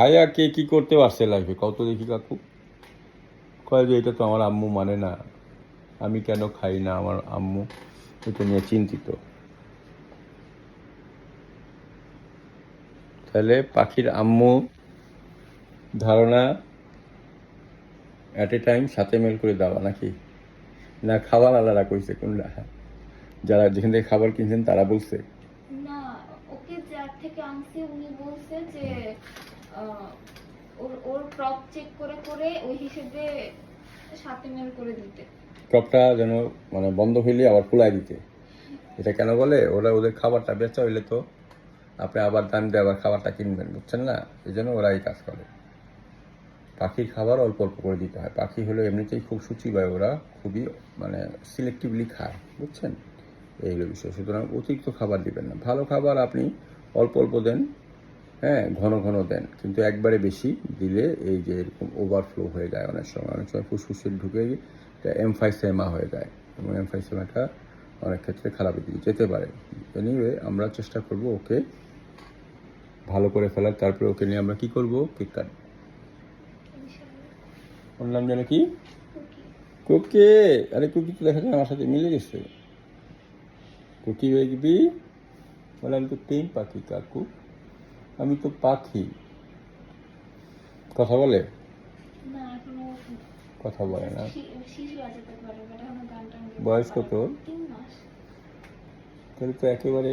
খায়া কে কি করতে পারছে লাইফে কত দেখি কাকু? কয় যে এটা তো আমার আম্মু মানে না, আমি কেন খাই না, আমার আম্মু এটা নিয়ে চিন্তিত। তাহলে পাখির আম্মু ধারণা অ্যাট এ টাইম সাথে মেল করে দেওয়া নাকি? না খাবার আলাদা কইছে কোনটা? যারা যেখান থেকে খাবার কিনছেন তারা বলছে? না, ওকে যার থেকে আনছি উনি বলছে যে ওর ওর ক্রপ চেক করে করে ওই হিসেবে সাথে মেল করে দিতে। ক্রপটা যেন মানে বন্ধ হইলে আবার খোলাই দিতে। এটা কেন বলে? ওরা ওদের খাবারটা বেচা হইলে তো আপনি আবার দাম দিয়ে আবার খাবারটা কিনবেন, বুঝছেন না? এই জন্য ওরা এই কাজ করে। পাখির খাবার অল্প অল্প করে দিতে হয়। পাখি হলো এমনিতেই খুব সূচিবায়, ওরা খুবই মানে সিলেক্টিভলি খায়, বুঝছেন? এই হলো বিষয়। সুতরাং অতিরিক্ত খাবার দিবেন না, ভালো খাবার আপনি অল্প অল্প দেন, হ্যাঁ, ঘন ঘন দেন, কিন্তু একবারে বেশি দিলে এই যে এরকম ওভারফ্লো হয়ে যায়, অনেক সময় ফুসফুসে ঢুকে এটা এমফাইসেমা হয়ে যায়, এবং এমফাইসেমাটা অনেক ক্ষেত্রে খারাপ দিকে যেতে পারে। এনিওয়ে আমরা চেষ্টা করব ওকে ভালো করে ফেলার, তারপরে ওকে নিয়ে আমরা কি করব, কেক কাটবো। ওর নাম যেন কি? কুকি। আরে কুকি তো দেখা যায় আমার সাথে মিলে গেছে। কুকি বেবি বলে আমি তো টিম পাখি কাকু, আমি তো পাখি। কথা বলে? না, এখনো কথা বলে না। শিশু বাজাতে পারে, বাট এখনো গান টান গাইতে বয়স পারে কত? না। 3 মাস। তাহলে তো একেবারে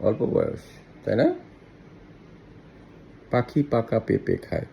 অল্প বয়স, তাই না? পাখি পাকা পেঁপে খায়।